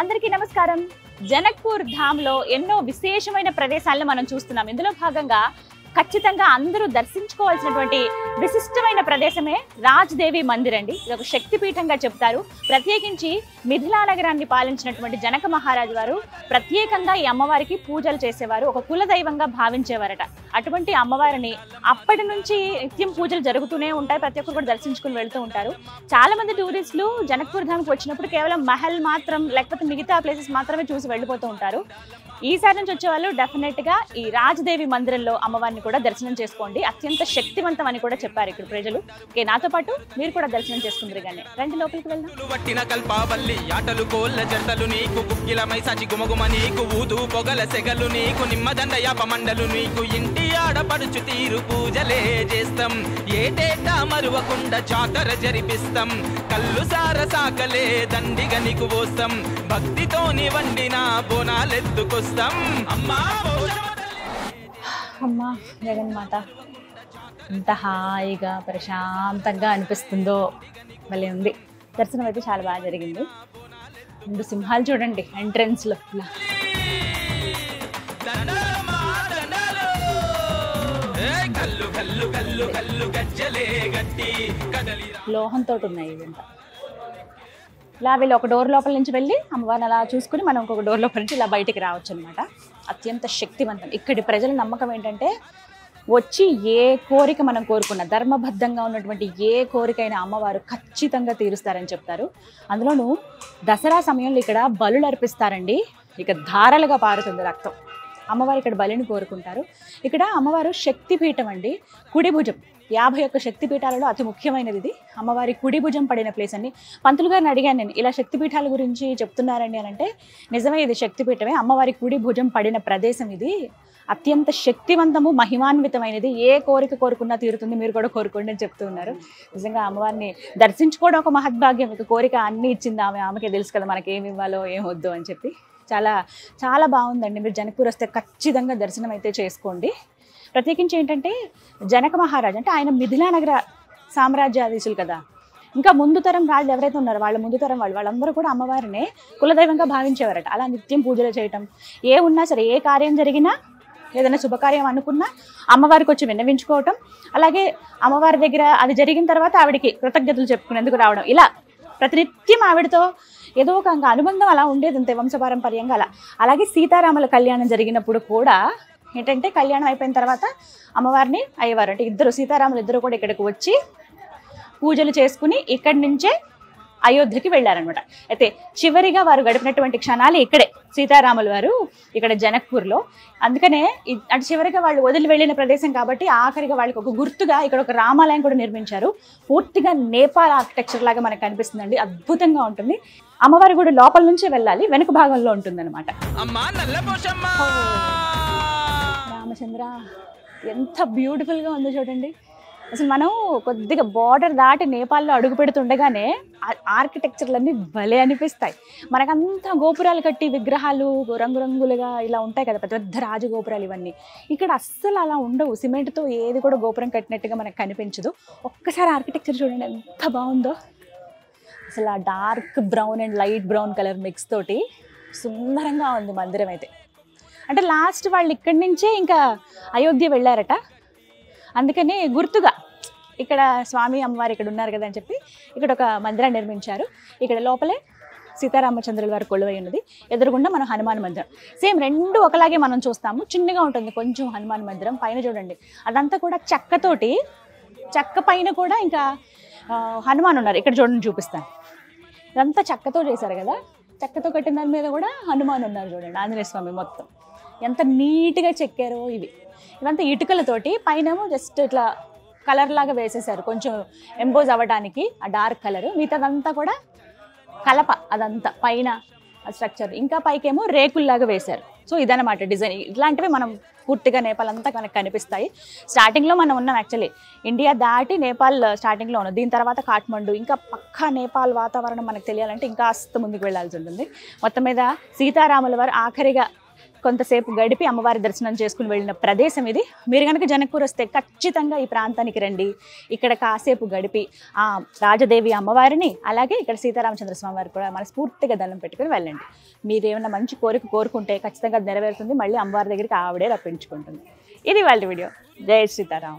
అందరికీ నమస్కారం. జనక్పూర్ ధామ్లో ఎన్నో విశేషమైన ప్రదేశాలను మనం చూస్తున్నాం. ఇందులో భాగంగా ఖచ్చితంగా అందరూ దర్శించుకోవాల్సినటువంటి విశిష్టమైన ప్రదేశమే రాజ్దేవి మందిర్ అండి. ఇది ఒక శక్తిపీఠంగా చెప్తారు. ప్రత్యేకించి మిథిలా నగరాన్ని పాలించినటువంటి జనక మహారాజు వారు ప్రత్యేకంగా ఈ అమ్మవారికి పూజలు చేసేవారు. ఒక కులదైవంగా భావించేవారట. అటువంటి అమ్మవారిని అప్పటి నుంచి నిత్యం పూజలు జరుగుతూనే ఉంటాయి. ప్రతి ఒక్కరు కూడా దర్శించుకుని వెళ్తూ ఉంటారు. చాలా మంది టూరిస్టులు జనక్పూర్ ధామ్కి వచ్చినప్పుడు కేవలం మహల్ మాత్రం లేకపోతే మిగతా ప్లేసెస్ మాత్రమే చూసి వెళ్ళిపోతూ ఉంటారు. ఈసారి నుంచి వచ్చేవాళ్ళు డెఫినెట్గా ఈ రాజ్దేవి మందిరంలో అమ్మవారిని కూడా దర్శనం చేసుకోండి. అత్యంత శక్తివంతం అని కూడా చెప్పారు ఇక్కడ ప్రజలు. ఓకే, నాతో పాటు మీరు కూడా దర్శనం చేసుకుందరు కానీ రండి లోపలికి వెళ్దాం. పట్టిన కల్పావల్లి ఆటలు కోళ్ళ జంటలు నీకు కుక్కిలమై సచి గుమగుమ నీకు ఊదు పొగల సెగలు నీకు నిమ్మదండ యాపమండలు నీకు ఇంటి ఆడపడుచు తీరు పూజలే చేస్తాం. ఏటేటా మరువకుండా జాతర జరిపిస్తాం. కళ్ళు సార సాకలే దండిగా నీకు పోస్తాం. భక్తితోని వండిన బోనాలెత్తుకొస్తాం. అమ్మా అమ్మా జగన్మాత ఎంత హాయిగా ప్రశాంతంగా అనిపిస్తుందో భలే ఉంది. దర్శనం అయితే చాలా బాగా జరిగింది. ముందు సింహాలు చూడండి ఎంట్రన్స్లో ఇలా లోహంతో ఉన్నాయి ఇదంతా. ఇలా వీళ్ళు ఒక డోర్ లోపల నుంచి వెళ్ళి అమ్మవారిని అలా చూసుకుని మనం ఇంకొక డోర్ లోపల నుంచి ఇలా బయటికి రావచ్చు అనమాట. అత్యంత శక్తివంతం. ఇక్కడి ప్రజల నమ్మకం ఏంటంటే వచ్చి ఏ కోరిక మనం కోరుకున్న ధర్మబద్ధంగా ఉన్నటువంటి ఏ కోరికైనా అమ్మవారు ఖచ్చితంగా తీరుస్తారని చెప్తారు. అందులోనూ దసరా సమయంలో ఇక్కడ బలులు అర్పిస్తారండి. ఇక ధారలుగా పారుతుంది రక్తం. అమ్మవారు ఇక్కడ బలిని కోరుకుంటారు. ఇక్కడ అమ్మవారు శక్తిపీఠం అండి. కుడి భుజం 51 శక్తిపీఠాలలో అతి ముఖ్యమైనది ఇది. అమ్మవారి కుడి భుజం పడిన ప్లేస్ అని పంతులు గారిని అడిగాను నేను, ఇలా శక్తిపీఠాల గురించి చెప్తున్నారండి అని అంటే నిజమే, ఇది శక్తిపీఠమే. అమ్మవారి కుడి భుజం పడిన ప్రదేశం ఇది. అత్యంత శక్తివంతము, మహిమాన్వితమైనది. ఏ కోరిక కోరుకున్నా తీరుతుంది, మీరు కూడా కోరుకోండి అని చెప్తూ ఉన్నారు. నిజంగా అమ్మవారిని దర్శించుకోవడం ఒక మహద్భాగ్యం. ఇక కోరిక అన్నీ ఇచ్చింది ఆమెకే తెలుసు కదా మనకి ఏమి ఇవ్వాలో ఏం వద్దు అని చెప్పి. చాలా చాలా బాగుందండి. మీరు జనక్పూర్ వస్తే ఖచ్చితంగా దర్శనం అయితే చేసుకోండి. ప్రత్యేకించి ఏంటంటే జనక మహారాజు అంటే ఆయన మిథిలా నగర సామ్రాజ్యాధీశులు కదా. ఇంకా ముందు తరం రాజులు ఎవరైతే ఉన్నారో వాళ్ళ ముందు తరం వాళ్ళందరూ కూడా అమ్మవారినే కులదైవంగా భావించేవారట. అలా నిత్యం పూజలు చేయటం, ఏ ఉన్నా సరే ఏ కార్యం జరిగినా ఏదైనా శుభకార్యం అనుకున్నా అమ్మవారికి వచ్చి విన్నవించుకోవటం, అలాగే అమ్మవారి దగ్గర అది జరిగిన తర్వాత ఆవిడికి కృతజ్ఞతలు చెప్పుకునేందుకు రావడం, ఇలా ప్రతినిత్యం ఆవిడతో ఏదో ఒక అనుబంధం అలా ఉండేది అంతే వంశపారంపర్యంగా అలా. అలాగే సీతారాముల కళ్యాణం జరిగినప్పుడు కూడా ఏంటంటే కళ్యాణం అయిపోయిన తర్వాత అమ్మవారిని అయ్యవారు అంటే ఇద్దరు సీతారాములు ఇద్దరు కూడా ఇక్కడికి వచ్చి పూజలు చేసుకుని ఇక్కడి నుంచే అయోధ్యకి వెళ్ళారనమాట. అయితే చివరిగా వారు గడిపినటువంటి క్షణాలు ఇక్కడే సీతారాముల వారు ఇక్కడ జనక్పూర్లో. అందుకనే అంటే చివరిగా వాళ్ళు వదిలి వెళ్ళిన ప్రదేశం కాబట్టి ఆఖరిగా వాళ్ళకి ఒక గుర్తుగా ఇక్కడ ఒక రామాలయం కూడా నిర్మించారు. పూర్తిగా నేపాల్ ఆర్కిటెక్చర్ లాగా మనకు కనిపిస్తుందండి. అద్భుతంగా ఉంటుంది. అమ్మవారి గుడి లోపల నుంచే వెళ్ళాలి, వెనుక భాగంలో ఉంటుంది అనమాట. రామచంద్ర ఎంత బ్యూటిఫుల్గా ఉందో చూడండి. అసలు మనం కొద్దిగా బార్డర్ దాటి నేపాల్లో అడుగు పెడుతుండగానే ఆర్కిటెక్చర్లన్నీ భలే అనిపిస్తాయి. మనకంతా గోపురాలు కట్టి విగ్రహాలు రంగురంగులుగా ఇలా ఉంటాయి కదా, పెద్ద పెద్ద రాజగోపురాలు ఇవన్నీ. ఇక్కడ అస్సలు అలా ఉండవు. సిమెంట్తో ఏది కూడా గోపురం కట్టినట్టుగా మనకు కనిపించదు. ఒక్కసారి ఆర్కిటెక్చర్ చూడండి ఎంత బాగుందో. అసలు ఆ dark brown and light brown colour mix తోటి సుందరంగా ఉంది మందిరం అయితే. అంటే లాస్ట్ వాళ్ళు ఇక్కడి నుంచే ఇంకా అయోధ్య వెళ్ళారట. అందుకని గుర్తుగా ఇక్కడ స్వామి అమ్మవారు ఇక్కడ ఉన్నారు కదా అని చెప్పి ఇక్కడ ఒక మందిరాన్ని నిర్మించారు. ఇక్కడ లోపలే సీతారామచంద్రుల వారు కొలువై ఉన్నది. ఎదురుగుండా మనం హనుమాన్ మందిరం. సేమ్ రెండు ఒకలాగే మనం చూస్తాము. చిన్నగా ఉంటుంది కొంచెం హనుమాన్ మందిరం. పైన చూడండి అదంతా కూడా చెక్కతోటి, చెక్క పైన కూడా ఇంకా హనుమాన్ ఉన్నారు. ఇక్కడ చూడండి చూపిస్తాను. ఇదంతా చెక్కతో చేశారు కదా, చెక్కతో కట్టిన దాని మీద కూడా హనుమాన్ ఉన్నారు చూడండి. ఆంజనేయ స్వామి మొత్తం ఎంత నీట్గా చెక్కారో. ఇవంతా ఇటుకలతోటి పైనేమో జస్ట్ ఇట్లా కలర్ లాగా వేసేసారు కొంచెం ఎంబోజ్ అవ్వడానికి ఆ డార్క్ కలరు. మిగతాదంతా కూడా కలప, అదంతా పైన స్ట్రక్చర్. ఇంకా పైకేమో రేకుల్లాగా వేశారు. సో ఇదన్నమాట డిజైన్. ఇట్లాంటివి మనం పూర్తిగా నేపాల్ అంతా మనకు కనిపిస్తాయి. స్టార్టింగ్లో మనం ఉన్నాం యాక్చువల్లీ. ఇండియా దాటి నేపాల్ స్టార్టింగ్లో ఉన్నాం. దీని తర్వాత కాఠ్మండు. ఇంకా పక్కా నేపాల్ వాతావరణం మనకు తెలియాలంటే ఇంకా కాస్త ముందుకు వెళ్ళాల్సి ఉంటుంది. మొత్తం మీద సీతారాముల వారు ఆఖరిగా కొంతసేపు గడిపి అమ్మవారి దర్శనం చేసుకుని వెళ్ళిన ప్రదేశం ఇది. మీరు కనుక జనక్పూర్ వస్తే ఖచ్చితంగా ఈ ప్రాంతానికి రండి. ఇక్కడ కాసేపు గడిపి ఆ రాజదేవి అమ్మవారిని అలాగే ఇక్కడ సీతారామచంద్ర స్వామి వారికి కూడా మనస్ఫూర్తిగా దండం పెట్టుకుని వెళ్ళండి. మీరు ఏమైనా మంచి కోరిక కోరుకుంటే ఖచ్చితంగా నెరవేరుతుంది. మళ్ళీ అమ్మవారి దగ్గరికి ఆవిడే రప్పించుకుంటుంది. ఇది వాళ్ళ వీడియో. జై సీతారాం.